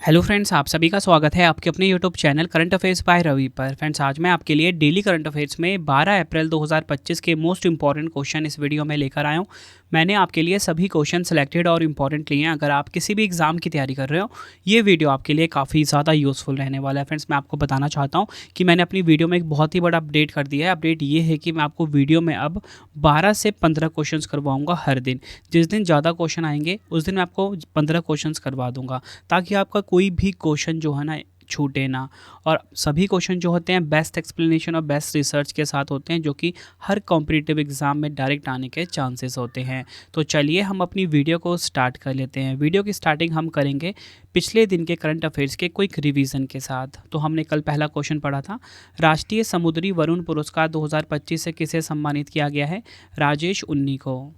Hello friends, आप सभी का स्वागत है आपके अपने YouTube channel current affairs by Ravi पर। फ्रेंड्स, आज मैं आपके लिए डेली करंट अफेयर्स में 12 अप्रैल 2025 के मोस्ट इंपॉर्टेंट क्वेश्चन इस वीडियो में लेकर आया हूँ। मैंने आपके लिए सभी क्वेश्चन सेलेक्टेड और इम्पॉर्टेंट लिए हैं। अगर आप किसी भी एग्जाम की तैयारी कर रहे हो, ये वीडियो आपके लिए काफ़ी ज़्यादा यूज़फुल रहने वाला है। फ्रेंड्स, मैं आपको बताना चाहता हूँ कि मैंने अपनी वीडियो में एक बहुत ही बड़ा अपडेट कर दिया है। अपडेट ये है कि मैं आपको वीडियो में अब 12 से 15 क्वेश्चन करवाऊँगा हर दिन। जिस दिन ज़्यादा क्वेश्चन आएंगे उस दिन मैं आपको 15 क्वेश्चन करवा दूँगा, ताकि आपका कोई भी क्वेश्चन जो है ना छूटे ना। और सभी क्वेश्चन जो होते हैं बेस्ट एक्सप्लेनेशन और बेस्ट रिसर्च के साथ होते हैं, जो कि हर कॉम्पिटिटिव एग्जाम में डायरेक्ट आने के चांसेस होते हैं। तो चलिए हम अपनी वीडियो को स्टार्ट कर लेते हैं। वीडियो की स्टार्टिंग हम करेंगे पिछले दिन के करंट अफेयर्स के क्विक रिवीजन के साथ। तो हमने कल पहला क्वेश्चन पढ़ा था, राष्ट्रीय समुद्री वरुण पुरस्कार 2025 से किसे सम्मानित किया गया है? राजेश उन्नी को।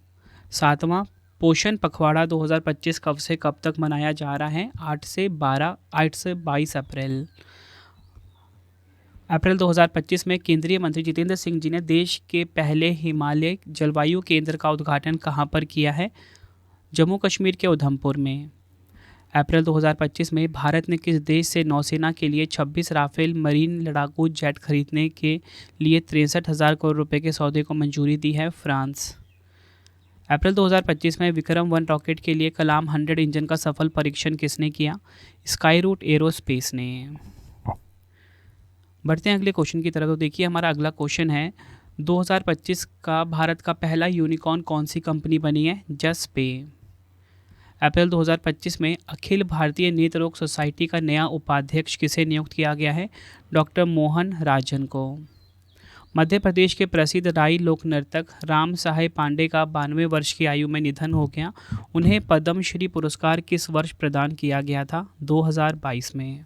सातवां, पोषण पखवाड़ा 2025 कब से कब तक मनाया जा रहा है? 8 से 22 अप्रैल 2025 में केंद्रीय मंत्री जितेंद्र सिंह जी ने देश के पहले हिमालय जलवायु केंद्र का उद्घाटन कहां पर किया है? जम्मू कश्मीर के उधमपुर में। अप्रैल 2025 में भारत ने किस देश से नौसेना के लिए 26 राफेल मरीन लड़ाकू जेट खरीदने के लिए 63,000 करोड़ रुपए के सौदे को मंजूरी दी है? फ्रांस। अप्रैल 2025 में विक्रम 1 रॉकेट के लिए कलाम 100 इंजन का सफल परीक्षण किसने किया? स्काई रूट एरोस्पेस ने। बढ़ते हैं अगले क्वेश्चन की तरफ। तो देखिए, हमारा अगला क्वेश्चन है, 2025 का भारत का पहला यूनिकॉर्न कौन सी कंपनी बनी है? जसपे। अप्रैल 2025 में अखिल भारतीय नेत्र रोग सोसाइटी का नया उपाध्यक्ष किसे नियुक्त किया गया है? डॉक्टर मोहन राजन को। मध्य प्रदेश के प्रसिद्ध राई लोक नर्तक राम सहाय पांडे का 92 वर्ष की आयु में निधन हो गया। उन्हें पद्मश्री पुरस्कार किस वर्ष प्रदान किया गया था? 2022 में।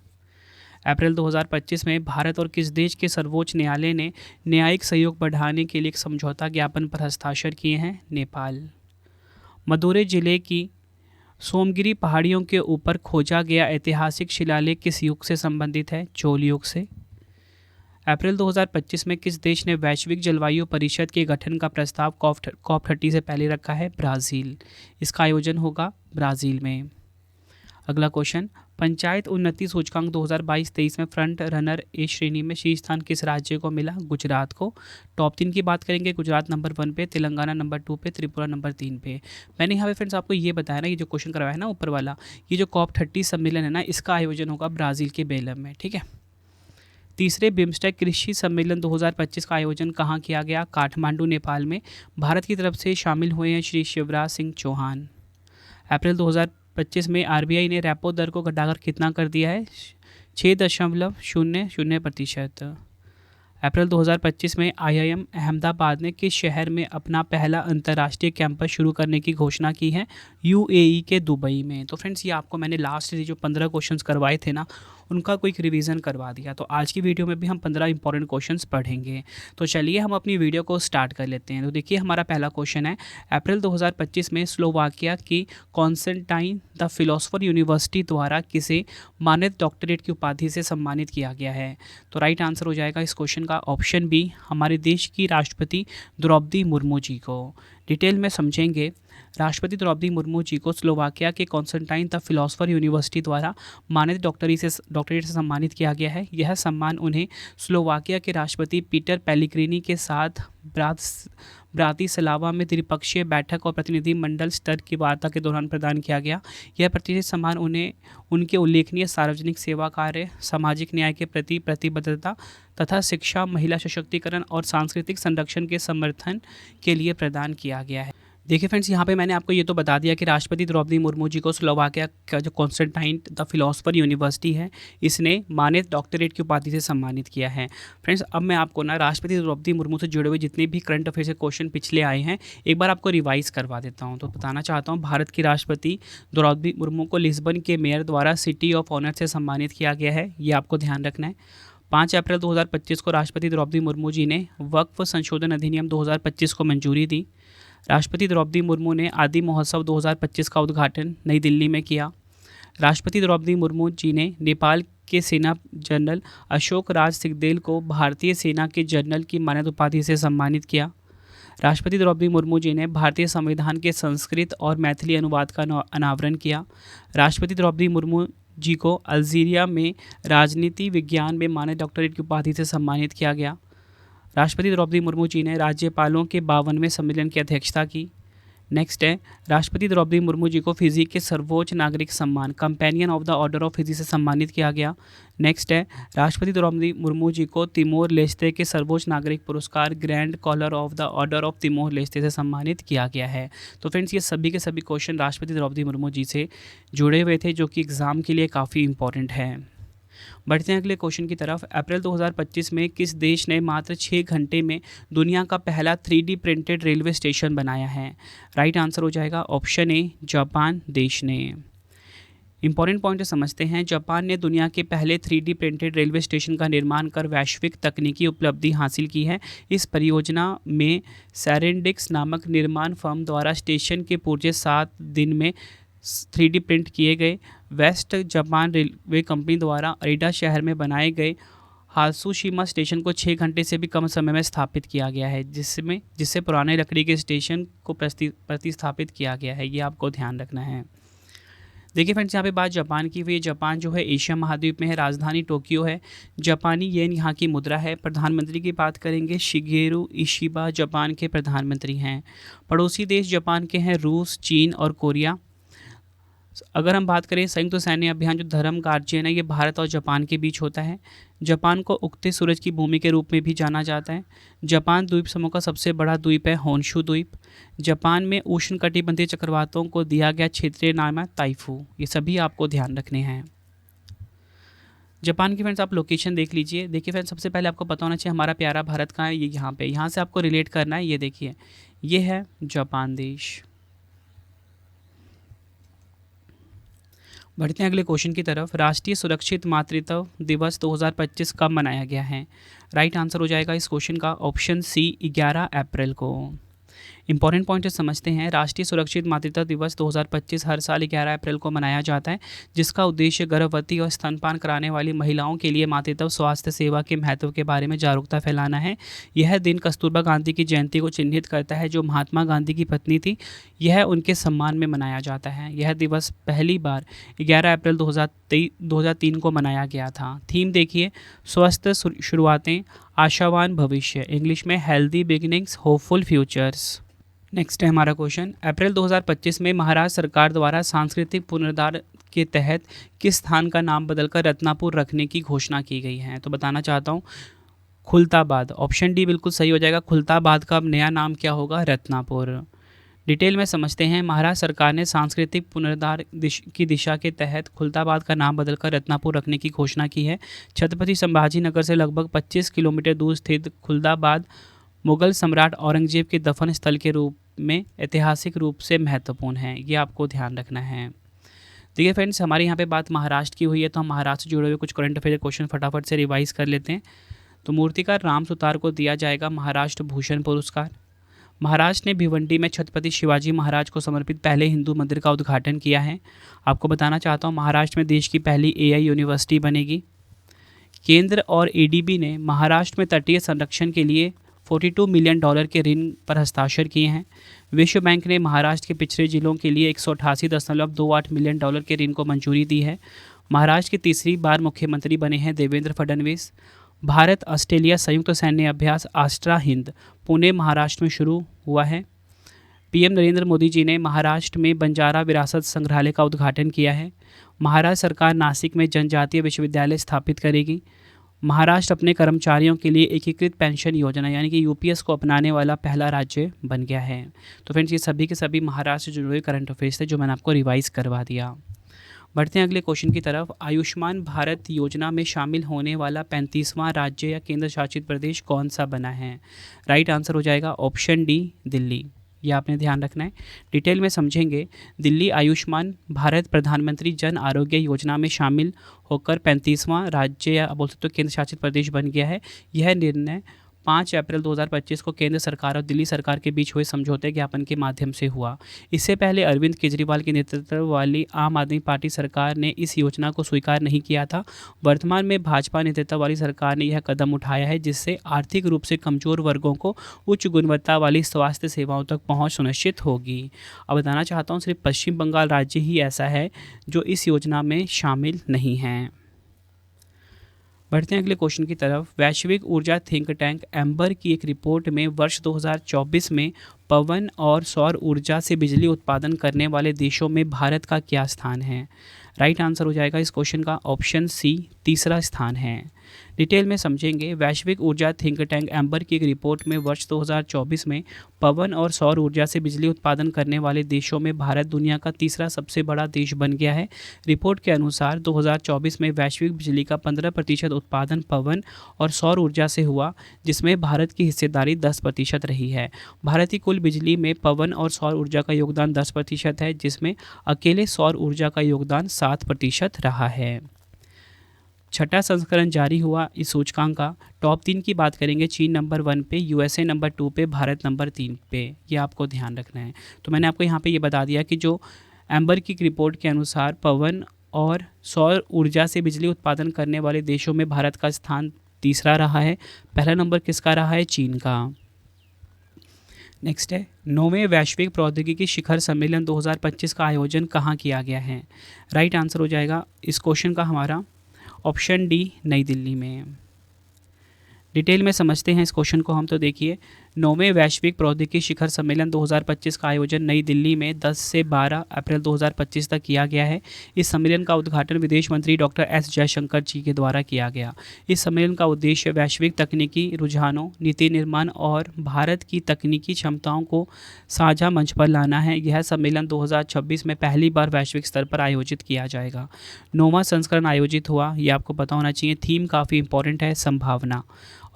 अप्रैल 2025 में भारत और किस देश के सर्वोच्च न्यायालय ने न्यायिक सहयोग बढ़ाने के लिए एक समझौता ज्ञापन पर हस्ताक्षर किए हैं? नेपाल। मदुरै जिले की सोमगिरी पहाड़ियों के ऊपर खोजा गया ऐतिहासिक शिलालेख किस युग से संबंधित है? चोल युग से। अप्रैल 2025 में किस देश ने वैश्विक जलवायु परिषद के गठन का प्रस्ताव कॉप 30 से पहले रखा है? ब्राज़ील। इसका आयोजन होगा ब्राज़ील में। अगला क्वेश्चन, पंचायत उन्नति सूचकांक 2022-23 में फ्रंट रनर ए श्रेणी में शीर्ष स्थान किस राज्य को मिला? गुजरात को। टॉप 3 की बात करेंगे, गुजरात नंबर 1 पे, तेलंगाना नंबर 2 पे, त्रिपुरा नंबर 3 पे। मैंने यहाँ पे फ्रेंड्स आपको ये बताया ना, ये जो क्वेश्चन करवाया है ना ऊपर वाला, ये जो कॉप 30 सम्मेलन है ना, इसका आयोजन होगा ब्राज़ील के बेलम में। ठीक है। तीसरे बिम्स्टेक कृषि सम्मेलन 2025 का आयोजन कहाँ किया गया? काठमांडू, नेपाल में। भारत की तरफ से शामिल हुए हैं श्री शिवराज सिंह चौहान। अप्रैल 2025 में आरबीआई ने रेपो दर को घटाकर कितना कर दिया है? 6.00%। अप्रैल 2025 में आईआईएम अहमदाबाद ने किस शहर में अपना पहला अंतर्राष्ट्रीय कैंपस शुरू करने की घोषणा की है? यूएई के दुबई में। तो फ्रेंड्स, ये आपको मैंने लास्ट जो 15 क्वेश्चंस करवाए थे ना, उनका क्विक रिवीजन करवा दिया। तो आज की वीडियो में भी हम 15 इंपॉर्टेंट क्वेश्चंस पढ़ेंगे। तो चलिए हम अपनी वीडियो को स्टार्ट कर लेते हैं। तो देखिए, हमारा पहला क्वेश्चन है, अप्रैल 2025 में स्लोवाकिया की कॉन्स्टेंटाइन द फिलोसोफर यूनिवर्सिटी द्वारा किसे मानद डॉक्टरेट की उपाधि से सम्मानित किया गया है? तो राइट आंसर हो जाएगा इस क्वेश्चन का ऑप्शन बी, हमारे देश की राष्ट्रपति द्रौपदी मुर्मू जी को। डिटेल में समझेंगे। राष्ट्रपति द्रौपदी मुर्मू जी को स्लोवाकिया के कॉन्स्टेंटाइन द फिलोसोफर यूनिवर्सिटी द्वारा मानद डॉक्टरेट से सम्मानित किया गया है। यह सम्मान उन्हें स्लोवाकिया के राष्ट्रपति पीटर पेलिग्रिनी के साथ ब्रातिस्लावा में त्रिपक्षीय बैठक और प्रतिनिधिमंडल स्तर की वार्ता के दौरान प्रदान किया गया। यह प्रतिष्ठित सम्मान उन्हें उनके उल्लेखनीय सार्वजनिक सेवा कार्य, सामाजिक न्याय के प्रति प्रतिबद्धता तथा शिक्षा, महिला सशक्तिकरण और सांस्कृतिक संरक्षण के समर्थन के लिए प्रदान किया गया है। देखिए फ्रेंड्स, यहाँ पे मैंने आपको ये तो बता दिया कि राष्ट्रपति द्रौपदी मुर्मू जी को स्लोवाकिया का जो कॉन्स्टेंटाइन द फिलोसोफर यूनिवर्सिटी है, इसने मानद डॉक्टरेट की उपाधि से सम्मानित किया है। फ्रेंड्स, अब मैं आपको ना राष्ट्रपति द्रौपदी मुर्मू से जुड़े हुए जितने भी करंट अफेयर से क्वेश्चन पिछले आए हैं, एक बार आपको रिवाइज करवा देता हूँ। तो बताना चाहता हूँ, भारत की राष्ट्रपति द्रौपदी मुर्मू को लिस्बन के मेयर द्वारा सिटी ऑफ ऑनर से सम्मानित किया गया है, ये आपको ध्यान रखना है। 5 अप्रैल 2025 को राष्ट्रपति द्रौपदी मुर्मू जी ने वक्फ संशोधन अधिनियम 2025 को मंजूरी दी। राष्ट्रपति द्रौपदी मुर्मू ने आदि महोत्सव 2025 का उद्घाटन नई दिल्ली में किया। राष्ट्रपति द्रौपदी मुर्मू जी ने नेपाल के सेना जनरल अशोक राज सिंहदेल को भारतीय सेना के जनरल की मानद उपाधि से सम्मानित किया। राष्ट्रपति द्रौपदी मुर्मू जी ने भारतीय संविधान के संस्कृत और मैथिली अनुवाद का अनावरण किया। राष्ट्रपति द्रौपदी मुर्मू जी को अल्जीरिया में राजनीति विज्ञान में मानद डॉक्टरेट की उपाधि से सम्मानित किया गया। राष्ट्रपति द्रौपदी मुर्मू जी ने राज्यपालों के 52वें सम्मेलन की अध्यक्षता की। नेक्स्ट है, राष्ट्रपति द्रौपदी मुर्मू जी को फिजी के सर्वोच्च नागरिक सम्मान companion of the order of Fiji से सम्मानित किया गया। नेक्स्ट है, राष्ट्रपति द्रौपदी मुर्मू जी को तिमोर लेस्ते के सर्वोच्च नागरिक पुरस्कार grand collar of the order of Timor Leste से सम्मानित किया गया है। तो फ्रेंड्स, ये सभी के सभी क्वेश्चन राष्ट्रपति द्रौपदी मुर्मू जी से जुड़े हुए थे, जो कि एग्ज़ाम के लिए काफ़ी इंपॉर्टेंट है। बढ़ते हैं अगले क्वेश्चन की तरफ। अप्रैल 2025 में किस देश ने मात्र 6 घंटे में दुनिया का पहला 3D प्रिंटेड रेलवे स्टेशन बनाया है? राइट आंसर हो जाएगा ऑप्शन ए, जापान देश ने। इंपॉर्टेंट पॉइंट समझते हैं। जापान ने दुनिया के पहले 3D प्रिंटेड रेलवे स्टेशन का निर्माण कर वैश्विक तकनीकी उपलब्धि हासिल की है। इस परियोजना में सैरेंडिक्स नामक निर्माण फर्म द्वारा स्टेशन के पुर्जे 7 दिन में 3D प्रिंट किए गए। वेस्ट जापान रेलवे कंपनी द्वारा अरीडा शहर में बनाए गए हात्सुशिमा स्टेशन को 6 घंटे से भी कम समय में स्थापित किया गया है, जिससे पुराने लकड़ी के स्टेशन को प्रतिस्थापित किया गया है। ये आपको ध्यान रखना है। देखिए फ्रेंड्स, यहाँ पे बात जापान की हुई है। जापान जो है एशिया महाद्वीप में है, राजधानी टोक्यो है। जापानी येन यहाँ की मुद्रा है। प्रधानमंत्री की बात करेंगे, शिगेरू इशिबा जापान के प्रधानमंत्री हैं। पड़ोसी देश जापान के हैं रूस, चीन और कोरिया। अगर हम बात करें संयुक्त सैन्य अभियान जो धर्म गार्जियन है, ये भारत और जापान के बीच होता है। जापान को उगते सूरज की भूमि के रूप में भी जाना जाता है। जापान द्वीप समूह का सबसे बड़ा द्वीप है होन्शु द्वीप। जापान में उष्णकटिबंधीय चक्रवातों को दिया गया क्षेत्रीय नाम है ताइफू। ये सभी आपको ध्यान रखने हैं। जापान की फ्रेंड्स आप लोकेशन देख लीजिए। देखिए फ्रेंड्स, सबसे पहले आपको पता होना चाहिए हमारा प्यारा भारत कहाँ है। ये यहाँ पे, यहाँ से आपको रिलेट करना है। ये देखिए, ये है जापान देश। बढ़ते हैं अगले क्वेश्चन की तरफ। राष्ट्रीय सुरक्षित मातृत्व दिवस 2025 कब मनाया गया है? राइट आंसर हो जाएगा इस क्वेश्चन का ऑप्शन सी, 11 अप्रैल को। इंपॉर्टेंट पॉइंट समझते हैं। राष्ट्रीय सुरक्षित मातृत्व दिवस 2025 हर साल 11 अप्रैल को मनाया जाता है, जिसका उद्देश्य गर्भवती और स्तनपान कराने वाली महिलाओं के लिए मातृत्व स्वास्थ्य सेवा के महत्व के बारे में जागरूकता फैलाना है। यह दिन कस्तूरबा गांधी की जयंती को चिन्हित करता है, जो महात्मा गांधी की पत्नी थी। यह उनके सम्मान में मनाया जाता है। यह दिवस पहली बार 11 अप्रैल 2003 को मनाया गया था। थीम देखिए, स्वस्थ शुरुआतें, आशावान भविष्य। इंग्लिश में healthy beginnings, hopeful futures. Next है हमारा क्वेश्चन। अप्रैल 2025 में महाराष्ट्र सरकार द्वारा सांस्कृतिक पुनरुद्धार के तहत किस स्थान का नाम बदलकर रत्नापुर रखने की घोषणा की गई है? तो बताना चाहता हूँ, खुलताबाद। ऑप्शन डी बिल्कुल सही हो जाएगा। खुलताबाद का अब नया नाम क्या होगा? रत्नापुर। डिटेल में समझते हैं। महाराष्ट्र सरकार ने सांस्कृतिक पुनरुद्धार की दिशा के तहत खुलताबाद का नाम बदलकर रत्नापुर रखने की घोषणा की है। छत्रपति संभाजी नगर से लगभग 25 किलोमीटर दूर स्थित खुलताबाद मुगल सम्राट औरंगजेब के दफन स्थल के रूप में ऐतिहासिक रूप से महत्वपूर्ण है। ये आपको ध्यान रखना है। देखिए फ्रेंड्स, हमारे यहाँ पे बात महाराष्ट्र की हुई है, तो हम महाराष्ट्र से जुड़े हुए कुछ करंट अफेयर क्वेश्चन फटाफट से रिवाइज कर लेते हैं। तो मूर्तिकार राम सुतार को दिया जाएगा महाराष्ट्र भूषण पुरस्कार। महाराष्ट्र ने भिवंडी में छत्रपति शिवाजी महाराज को समर्पित पहले हिंदू मंदिर का उद्घाटन किया है। आपको बताना चाहता हूँ, महाराष्ट्र में देश की पहली AI यूनिवर्सिटी बनेगी। केंद्र और ADB ने महाराष्ट्र में तटीय संरक्षण के लिए $42 मिलियन के ऋण पर हस्ताक्षर किए हैं। विश्व बैंक ने महाराष्ट्र के पिछड़े जिलों के लिए $188.28 मिलियन के ऋण को मंजूरी दी है। महाराष्ट्र की तीसरी बार मुख्यमंत्री बने हैं देवेंद्र फडणवीस। भारत ऑस्ट्रेलिया संयुक्त सैन्य अभ्यास आस्ट्रा हिंद पुणे महाराष्ट्र में शुरू हुआ है। PM नरेंद्र मोदी जी ने महाराष्ट्र में बंजारा विरासत संग्रहालय का उद्घाटन किया है। महाराष्ट्र सरकार नासिक में जनजातीय विश्वविद्यालय स्थापित करेगी। महाराष्ट्र अपने कर्मचारियों के लिए एकीकृत पेंशन योजना यानी कि UPS को अपनाने वाला पहला राज्य बन गया है। तो फ्रेंड्स, ये सभी के सभी महाराष्ट्र से जुड़े हुए करंट अफेयर्स थे, जो मैंने आपको रिवाइज करवा दिया। बढ़ते हैं अगले क्वेश्चन की तरफ। आयुष्मान भारत योजना में शामिल होने वाला 35वां राज्य या केंद्र शासित प्रदेश कौन सा बना है? राइट आंसर हो जाएगा ऑप्शन डी, दिल्ली। ये आपने ध्यान रखना है। डिटेल में समझेंगे। दिल्ली आयुष्मान भारत प्रधानमंत्री जन आरोग्य योजना में शामिल होकर 35वां राज्य या बोल सकते हो केंद्र शासित प्रदेश बन गया है। यह निर्णय 5 अप्रैल 2025 को केंद्र सरकार और दिल्ली सरकार के बीच हुए समझौते ज्ञापन के माध्यम से हुआ। इससे पहले अरविंद केजरीवाल के नेतृत्व वाली आम आदमी पार्टी सरकार ने इस योजना को स्वीकार नहीं किया था। वर्तमान में भाजपा नेतृत्व वाली सरकार ने यह कदम उठाया है, जिससे आर्थिक रूप से कमजोर वर्गों को उच्च गुणवत्ता वाली स्वास्थ्य सेवाओं तक पहुँच सुनिश्चित होगी। अब बताना चाहता हूँ, सिर्फ पश्चिम बंगाल राज्य ही ऐसा है जो इस योजना में शामिल नहीं है। बढ़ते हैं अगले क्वेश्चन की तरफ। वैश्विक ऊर्जा थिंक टैंक एम्बर की एक रिपोर्ट में वर्ष 2024 में पवन और सौर ऊर्जा से बिजली उत्पादन करने वाले देशों में भारत का क्या स्थान है? राइट आंसर हो जाएगा इस क्वेश्चन का ऑप्शन सी, तीसरा स्थान है। डिटेल में समझेंगे। वैश्विक ऊर्जा थिंक टैंक एम्बर की एक रिपोर्ट में वर्ष 2024 में पवन और सौर ऊर्जा से बिजली उत्पादन करने वाले देशों में भारत दुनिया का तीसरा सबसे बड़ा देश बन गया है। रिपोर्ट के अनुसार 2024 में वैश्विक बिजली का 15% उत्पादन पवन और सौर ऊर्जा से हुआ, जिसमें भारत की हिस्सेदारी 10% रही है। भारत की कुल बिजली में पवन और सौर ऊर्जा का योगदान 10% है, जिसमें अकेले सौर ऊर्जा का योगदान 7% रहा है। छठा संस्करण जारी हुआ इस सूचकांक का। टॉप 3 की बात करेंगे। चीन नंबर 1 पे, यूएसए नंबर 2 पे, भारत नंबर 3 पे। ये आपको ध्यान रखना है। तो मैंने आपको यहाँ पे ये बता दिया कि जो एम्बर की रिपोर्ट के अनुसार पवन और सौर ऊर्जा से बिजली उत्पादन करने वाले देशों में भारत का स्थान तीसरा रहा है। पहला नंबर किसका रहा है? चीन का। नेक्स्ट है 9वें वैश्विक प्रौद्योगिकी शिखर सम्मेलन 2025 का आयोजन कहाँ किया गया है? राइट आंसर हो जाएगा इस क्वेश्चन का हमारा ऑप्शन डी, नई दिल्ली में। डिटेल में समझते हैं इस क्वेश्चन को हम। तो देखिए, 9वें वैश्विक प्रौद्योगिकी शिखर सम्मेलन 2025 का आयोजन नई दिल्ली में 10 से 12 अप्रैल 2025 तक किया गया है। इस सम्मेलन का उद्घाटन विदेश मंत्री डॉक्टर एस जयशंकर जी के द्वारा किया गया। इस सम्मेलन का उद्देश्य वैश्विक तकनीकी रुझानों, नीति निर्माण और भारत की तकनीकी क्षमताओं को साझा मंच पर लाना है। यह सम्मेलन 2026 में पहली बार वैश्विक स्तर पर आयोजित किया जाएगा। 9वां संस्करण आयोजित हुआ, ये आपको पता होना चाहिए। थीम काफ़ी इंपॉर्टेंट है, संभावना,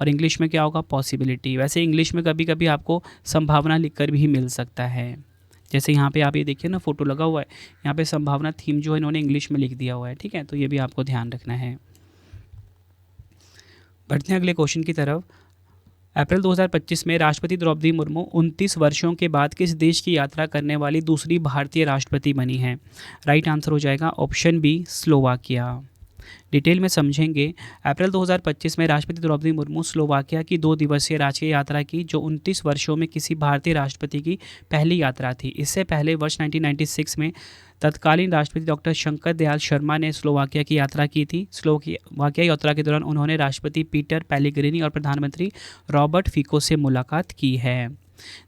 और इंग्लिश में क्या होगा? पॉसिबिलिटी। वैसे इंग्लिश में कभी कभी आपको संभावना लिखकर भी मिल सकता है। जैसे यहाँ पे आप ये देखिए ना, फोटो लगा हुआ है, यहाँ पे संभावना थीम जो है इन्होंने इंग्लिश में लिख दिया हुआ है। ठीक है, तो ये भी आपको ध्यान रखना है। बढ़ते हैं अगले क्वेश्चन की तरफ। अप्रैल 2025 में राष्ट्रपति द्रौपदी मुर्मू 29 वर्षों के बाद किस देश की यात्रा करने वाली दूसरी भारतीय राष्ट्रपति बनी है? राइट आंसर हो जाएगा ऑप्शन बी, स्लोवाकिया। डिटेल में समझेंगे। अप्रैल 2025 में राष्ट्रपति द्रौपदी मुर्मू स्लोवाकिया की 2 दिवसीय राजकीय यात्रा की, जो 29 वर्षों में किसी भारतीय राष्ट्रपति की पहली यात्रा थी। इससे पहले वर्ष 1996 में तत्कालीन राष्ट्रपति डॉक्टर शंकर दयाल शर्मा ने स्लोवाकिया की यात्रा की थी। स्लोवाकिया यात्रा के दौरान उन्होंने राष्ट्रपति पीटर पेलेग्रिनी और प्रधानमंत्री रॉबर्ट फिको से मुलाकात की है।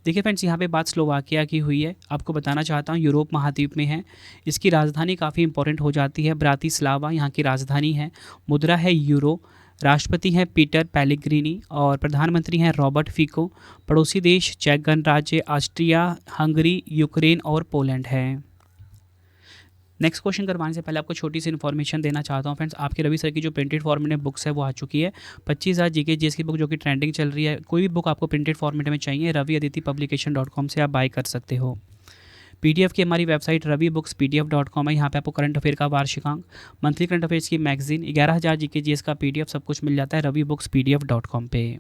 देखिए फ्रेंड्स, यहाँ पे बात स्लोवाकिया की हुई है। आपको बताना चाहता हूँ, यूरोप महाद्वीप में है। इसकी राजधानी काफ़ी इंपॉर्टेंट हो जाती है, ब्रातिस्लावा यहाँ की राजधानी है। मुद्रा है यूरो। राष्ट्रपति हैं पीटर पेलेग्रिनी और प्रधानमंत्री हैं रॉबर्ट फिको। पड़ोसी देश चेक गणराज्य, ऑस्ट्रिया, हंगरी, यूक्रेन और पोलैंड है। नेक्स्ट क्वेश्चन करवाने से पहले आपको छोटी सी इन्फॉर्मेशन देना चाहता हूँ फ्रेंड्स। आपके रवि सर की जो प्रिंटेड फॉर्मेट में बुक्स है वो आ चुकी है। 25,000 जीके जीएस की बुक जो कि ट्रेंडिंग चल रही है। कोई भी बुक आपको प्रिंटेड फॉर्मेट में चाहिए, raviaditipublication.com से आप बाय कर सकते हो। पीडीएफ की हमारी वेबसाइट ravibookspdf.com है। यहाँ पे आपको करंट अफेयर का वार्षिकांक, मंथली करंट अफेयर्स की मैगजीन, 11,000 जीके जीएस का पीडीएफ सब कुछ मिल जाता है ravibookspdf.com पे।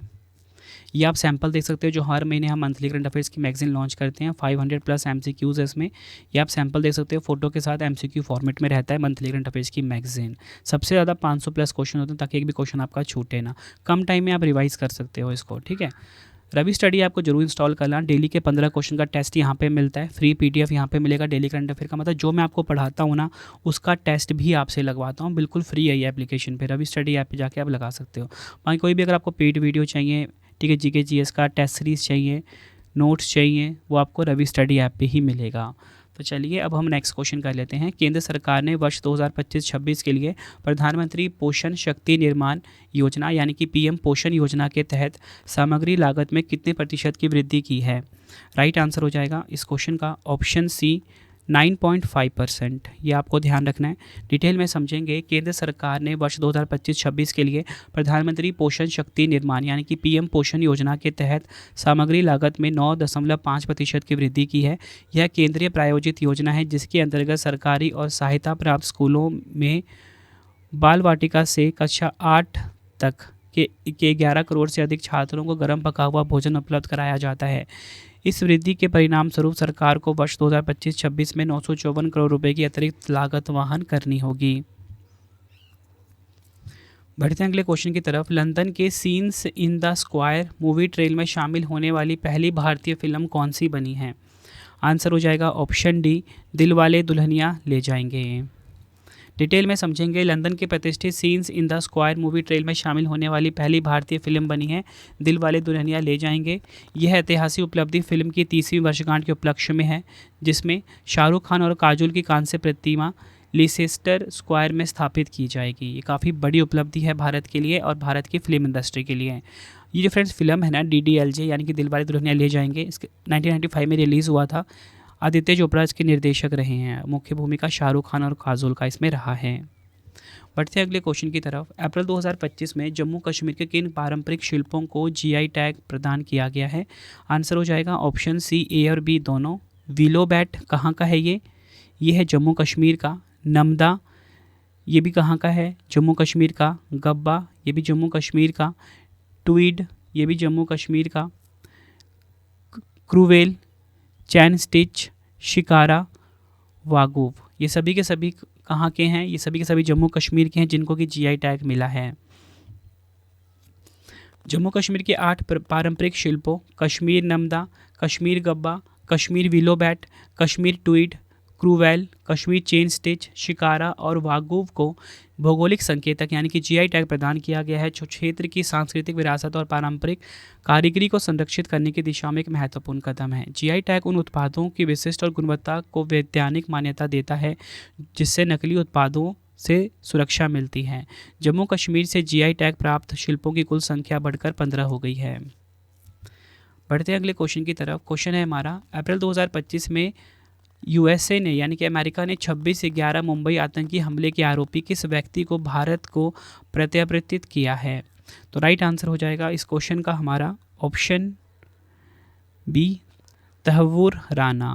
ये आप सैंपल देख सकते हो, जो हर महीने हम मंथली करंट अफेयर्स की मैगजीन लॉन्च करते हैं। 500+ MCQs है इसमें। ये आप सैंपल देख सकते हो, फोटो के साथ MCQ फॉर्मेट में रहता है मंथली करंट अफेयर्स की मैगजीन। सबसे ज़्यादा 500+ क्वेश्चन होते हैं, ताकि एक भी क्वेश्चन आपका छूटे ना। कम टाइम में आप रिवाइज कर सकते हो इसको। ठीक है, रवि स्टडी आपको जरूर इंस्टॉल करना। डेली के 15 क्वेश्चन का टेस्ट यहाँ पे मिलता है। फ्री पीडीएफ यहाँ पे मिलेगा डेली करंट अफेयर का। मतलब जो मैं आपको पढ़ाता हूँ ना, उसका टेस्ट भी आपसे लगवाता हूँ। बिल्कुल फ्री है ये एप्लीकेशन पे, रवि स्टडी ऐप पे जाके आप लगा सकते हो। बाकी कोई भी अगर आपको पेड वीडियो चाहिए, ठीक है, जीके जीएस का टेस्ट सीरीज़ चाहिए, नोट्स चाहिए, वो आपको रवि स्टडी ऐप पे ही मिलेगा। तो चलिए अब हम नेक्स्ट क्वेश्चन कर लेते हैं। केंद्र सरकार ने वर्ष 2025-26 के लिए प्रधानमंत्री पोषण शक्ति निर्माण योजना यानी कि पीएम पोषण योजना के तहत सामग्री लागत में कितने प्रतिशत की वृद्धि की है? राइट आंसर हो जाएगा इस क्वेश्चन का ऑप्शन सी, 9.5%। ये आपको ध्यान रखना है। डिटेल में समझेंगे। केंद्र सरकार ने वर्ष 2025-26 के लिए प्रधानमंत्री पोषण शक्ति निर्माण यानी कि पीएम पोषण योजना के तहत सामग्री लागत में 9.5% की वृद्धि की है। यह केंद्रीय प्रायोजित योजना है, जिसके अंतर्गत सरकारी और सहायता प्राप्त स्कूलों में बाल वाटिका से कक्षा 8 तक के 11 करोड़ से अधिक छात्रों को गर्म पका हुआ भोजन उपलब्ध कराया जाता है। इस वृद्धि के परिणाम स्वरूप सरकार को वर्ष 2025-26 में 954 करोड़ रुपए की अतिरिक्त लागत वहन करनी होगी। बढ़ते हैं अगले क्वेश्चन की तरफ। लंदन के scenes in the square movie trail में शामिल होने वाली पहली भारतीय फिल्म कौन सी बनी है? आंसर हो जाएगा ऑप्शन डी, दिलवाले दुल्हनिया ले जाएंगे। डिटेल में समझेंगे। लंदन के प्रतिष्ठित scenes in the square movie trail में शामिल होने वाली पहली भारतीय फिल्म बनी है दिलवाले दुल्हनिया ले जाएंगे। यह ऐतिहासिक उपलब्धि फिल्म की 30वीं वर्षगांठ के उपलक्ष्य में है, जिसमें शाहरुख खान और काजोल की कांस्य प्रतिमा लीसेस्टर स्क्वायर में स्थापित की जाएगी। ये काफ़ी बड़ी उपलब्धि है भारत के लिए और भारत की फिल्म इंडस्ट्री के लिए। ये जो फ्रेंड्स फिल्म है ना DDLJ यानी कि दिलवाले दुल्हनिया ले जाएंगे, इसके 1995 में रिलीज़ हुआ था। आदित्य चोपड़ा इसके निर्देशक रहे हैं। मुख्य भूमिका शाहरुख खान और काजोल का इसमें रहा है। बढ़ते हैं अगले क्वेश्चन की तरफ। अप्रैल 2025 में जम्मू कश्मीर के किन पारंपरिक शिल्पों को GI टैग प्रदान किया गया है? आंसर हो जाएगा ऑप्शन सी, A और B दोनों। विलो बैट कहाँ का है? ये है जम्मू कश्मीर का। नमदा ये भी कहाँ का है? जम्मू कश्मीर का। गब्बा ये भी जम्मू कश्मीर का। ट्वीड ये भी जम्मू कश्मीर का। क्रूवेल, चैन स्टिच, शिकारा, वागूव ये सभी के सभी कहाँ के हैं? ये सभी के सभी जम्मू कश्मीर के हैं, जिनको कि GI टैग मिला है। जम्मू कश्मीर के 8 पारंपरिक शिल्पों Kashmir namda, Kashmir gabba, Kashmir willow bat, Kashmir tweed, crewel, Kashmir chain stitch, shikara और वागूव को भौगोलिक संकेतक यानी कि GI टैग प्रदान किया गया है, जो क्षेत्र की सांस्कृतिक विरासत और पारंपरिक कारीगरी को संरक्षित करने की दिशा में एक महत्वपूर्ण कदम है। GI टैग उन उत्पादों की विशिष्ट और गुणवत्ता को वैज्ञानिक मान्यता देता है, जिससे नकली उत्पादों से सुरक्षा मिलती है। जम्मू कश्मीर से GI टैग प्राप्त शिल्पों की कुल संख्या बढ़कर 15 हो गई है। बढ़ते हैं अगले क्वेश्चन की तरफ। क्वेश्चन है हमारा, अप्रैल 2025 में USA ने यानी कि अमेरिका ने 26/11 मुंबई आतंकी हमले के आरोपी किस व्यक्ति को भारत को प्रत्यावर्तित किया है? तो राइट आंसर हो जाएगा इस क्वेश्चन का हमारा ऑप्शन B, तहव्वुर राना।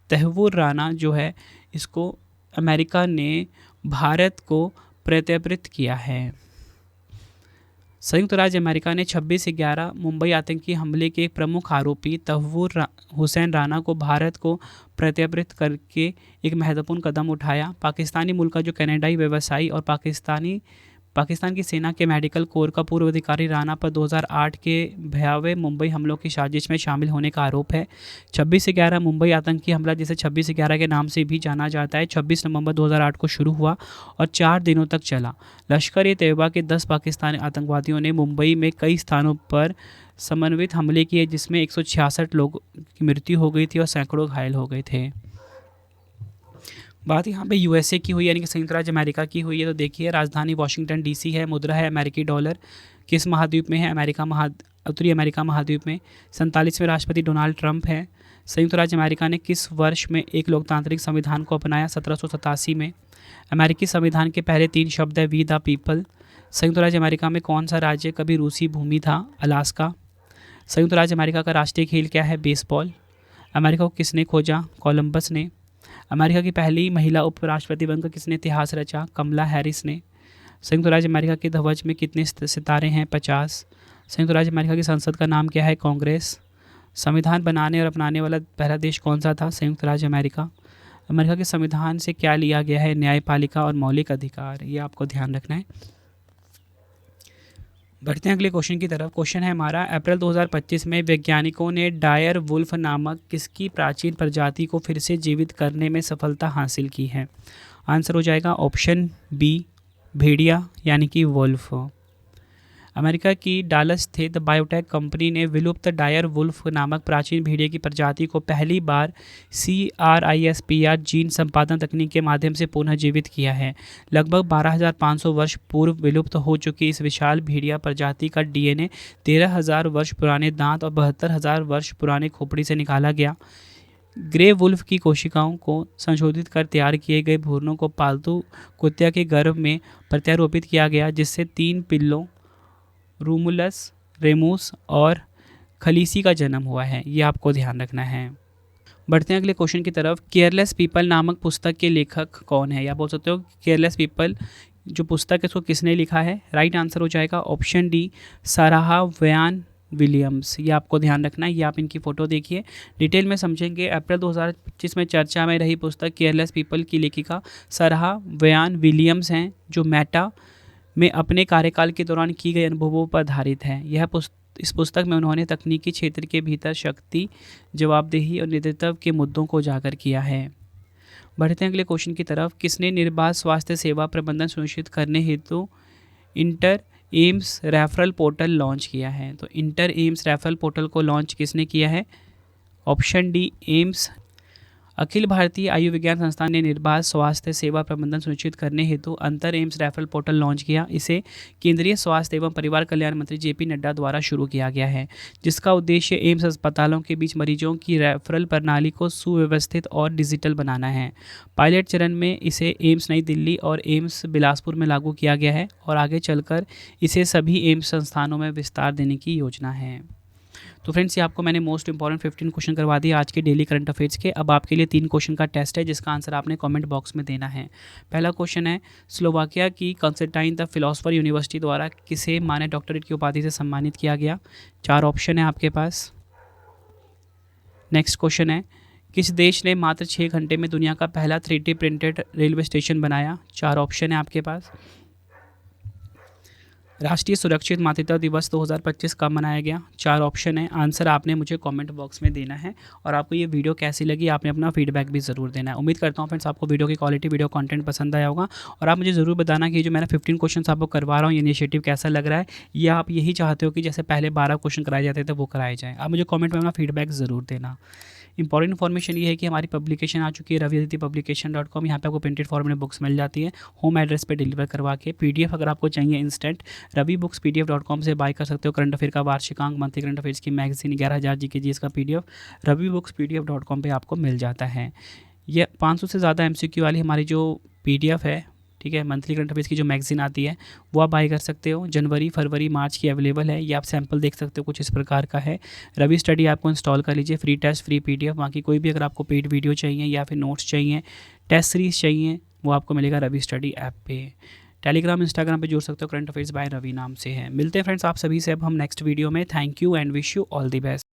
तहव्वुर राना जो है इसको अमेरिका ने भारत को प्रत्यावर्तित किया है। संयुक्त राज्य अमेरिका ने 26/11 मुंबई आतंकी हमले के प्रमुख आरोपी तहव्वुर हुसैन राना को भारत को प्रत्यावर्तित करके एक महत्वपूर्ण कदम उठाया। पाकिस्तानी मूल का जो कनाडाई व्यवसायी और पाकिस्तान की सेना के मेडिकल कोर का पूर्व अधिकारी राना पर 2008 के भयावह मुंबई हमलों की साजिश में शामिल होने का आरोप है। 26/11 मुंबई आतंकी हमला, जिसे 26/11 के नाम से भी जाना जाता है, 26 नवंबर 2008 को शुरू हुआ और 4 दिनों तक चला। लश्कर-ए-तैयबा के 10 पाकिस्तानी आतंकवादियों ने मुंबई में कई स्थानों पर समन्वित हमले किए, जिसमें 166 लोगों की मृत्यु हो गई थी और सैकड़ों घायल हो गए थे। बात यहाँ पे USA की हुई यानी कि संयुक्त राज्य अमेरिका की हुई है। तो देखिए, राजधानी वाशिंगटन DC है, मुद्रा है अमेरिकी डॉलर। किस महाद्वीप में है? उत्तरी अमेरिका महाद्वीप में। 47वें राष्ट्रपति डोनाल्ड ट्रंप हैं। संयुक्त राज्य अमेरिका ने किस वर्ष में एक लोकतांत्रिक संविधान को अपनाया? 1787 में। अमेरिकी संविधान के पहले 3 शब्द है वी द पीपल। संयुक्त राज्य अमेरिका में कौन सा राज्य कभी रूसी भूमि था? अलास्का। संयुक्त राज्य अमेरिका का राष्ट्रीय खेल क्या है? बेसबॉल। अमेरिका को किसने खोजा? कोलंबस ने। अमेरिका की पहली महिला उपराष्ट्रपति बनकर किसने इतिहास रचा? कमला हैरिस ने। संयुक्त राज्य अमेरिका के ध्वज में कितने सितारे हैं? 50। संयुक्त राज्य अमेरिका की संसद का नाम क्या है? कांग्रेस। संविधान बनाने और अपनाने वाला पहला देश कौन सा था? संयुक्त राज्य अमेरिका। अमेरिका के संविधान से क्या लिया गया है? न्यायपालिका और मौलिक अधिकार। ये आपको ध्यान रखना है। बढ़ते हैं अगले क्वेश्चन की तरफ। क्वेश्चन है हमारा, अप्रैल 2025 में वैज्ञानिकों ने डायर वुल्फ नामक किसकी प्राचीन प्रजाति को फिर से जीवित करने में सफलता हासिल की है? आंसर हो जाएगा ऑप्शन B, भेड़िया यानी कि वुल्फ। अमेरिका की डालस स्थित बायोटेक कंपनी ने विलुप्त डायर वुल्फ नामक प्राचीन भेड़िए की प्रजाति को पहली बार CRISPR जीन संपादन तकनीक के माध्यम से पुनः जीवित किया है। लगभग 12,500 वर्ष पूर्व विलुप्त हो चुकी इस विशाल भेड़िया प्रजाति का DNA 13,000 वर्ष पुराने दांत और 72,000 वर्ष पुराने खोपड़ी से निकाला गया। ग्रे वुल्फ की कोशिकाओं को संशोधित कर तैयार किए गए भ्रूणों को पालतू कुत्ते के गर्भ में प्रत्यारोपित किया गया, जिससे 3 पिल्लों रोमुलस, रेमूस और खलीसी का जन्म हुआ है। ये आपको ध्यान रखना है। बढ़ते हैं अगले क्वेश्चन की तरफ। केयरलेस पीपल नामक पुस्तक के लेखक कौन है? या बोल सकते हो केयरलेस पीपल जो पुस्तक है उसको किसने लिखा है? राइट आंसर हो जाएगा ऑप्शन डी, साराह वयान विलियम्स। ये आपको ध्यान रखना है, ये आप इनकी फ़ोटो देखिए, डिटेल में समझेंगे। अप्रैल 2025 में चर्चा में रही पुस्तक केयरलेस पीपल की लेखिका साराह वयान विलियम्स हैं, जो मेटा में अपने कार्यकाल के दौरान की गए अनुभवों पर आधारित है। इस पुस्तक में उन्होंने तकनीकी क्षेत्र के भीतर शक्ति, जवाबदेही और नेतृत्व के मुद्दों को उजागर किया है। बढ़ते हैं अगले क्वेश्चन की तरफ। किसने निर्बाध स्वास्थ्य सेवा प्रबंधन सुनिश्चित करने हेतु inter AIIMS referral portal launch किया है? तो इंटर एम्स रेफरल पोर्टल को लॉन्च किसने किया है? Option D, AIIMS. Akhil Bharatiya Ayurvigyan संस्थान ने निर्बाध स्वास्थ्य सेवा प्रबंधन सुनिश्चित करने हेतु अंतर एम्स रेफरल पोर्टल लॉन्च किया। इसे केंद्रीय स्वास्थ्य एवं परिवार कल्याण मंत्री जेपी नड्डा द्वारा शुरू किया गया है, जिसका उद्देश्य एम्स अस्पतालों के बीच मरीजों की रेफरल प्रणाली को सुव्यवस्थित और डिजिटल बनाना है। पायलट चरण में इसे एम्स नई दिल्ली और एम्स बिलासपुर में लागू किया गया है और आगे चलकर इसे सभी एम्स संस्थानों में विस्तार देने की योजना है। तो फ्रेंड्स, ये आपको मैंने मोस्ट इंपॉर्टेंट 15 क्वेश्चन करवा दिए आज के डेली करंट अफेयर्स के। अब आपके लिए 3 क्वेश्चन का टेस्ट है, जिसका आंसर आपने कमेंट बॉक्स में देना है। पहला क्वेश्चन है, स्लोवाकिया की कंस्टेंटाइन द फिलोसफर यूनिवर्सिटी द्वारा किसे मान्य डॉक्टरेट की उपाधि से सम्मानित किया गया? 4 ऑप्शन है आपके पास। नेक्स्ट क्वेश्चन है, किस देश ने मात्र 6 घंटे में दुनिया का पहला 3D प्रिंटेड रेलवे स्टेशन बनाया? 4 ऑप्शन है आपके पास। राष्ट्रीय सुरक्षित मातृत्व दिवस 2025 कब मनाया गया? 4 ऑप्शन है। आंसर आपने मुझे कमेंट बॉक्स में देना है और आपको ये वीडियो कैसी लगी आपने अपना फीडबैक भी ज़रूर देना है। उम्मीद करता हूँ फ्रेंड्स आपको वीडियो की क्वालिटी, वीडियो कंटेंट पसंद आया होगा और आप मुझे ज़रूर बताना कि जो मैंने 15 क्वेश्चन आपको करवा रहा हूँ, ये इनिशिएटिव कैसा लग रहा है, या आप यही चाहते हो कि जैसे पहले 12 क्वेश्चन कराए जाते थे वो कराए जाएँ। आप मुझे कॉमेंट में अपना फीडबैक ज़रूर देना। इंपॉर्टेंट इन्फॉर्मेशन ये है कि हमारी पब्लिकेशन आ चुकी है raviadityapublication.com। यहाँ पे आपको प्रिंटेड फॉर्म में बुक्स मिल जाती है होम एड्रेस पे डिलीवर करवा के। पीडीएफ अगर आपको चाहिए इंस्टेंट, ravibookspdf.com से बाय कर सकते हो। करंट अफेयर का वार्षिकांक, मंथली करंट अफेयर्स की मैगजीन 11,000 GK का पीडीएफ ravibookspdf.com पे आपको मिल जाता है। ये 500 से ज़्यादा MCQ वाली हमारी जो पीडीएफ है, ठीक है, मंथली करंट अफेयर्स की जो मैगजीन आती है वो आप बाय कर सकते हो। जनवरी, फरवरी, मार्च की अवेलेबल है। ये आप सैंपल देख सकते हो, कुछ इस प्रकार का है। रवि स्टडी आपको इंस्टॉल कर लीजिए, फ्री टेस्ट, फ्री पीडीएफ। बाकी कोई भी अगर आपको पेड वीडियो चाहिए या फिर नोट्स चाहिए, टेस्ट सीरीज चाहिए, वो आपको मिलेगा रवि स्टडी ऐप पे। टेलीग्राम, इंस्टाग्राम पे जुड़ सकते हो, करंट अफेयर्स बाय रवि नाम से है। मिलते हैं फ्रेंड्स आप सभी से अब हम नेक्स्ट वीडियो में। Thank you and wish you all the best.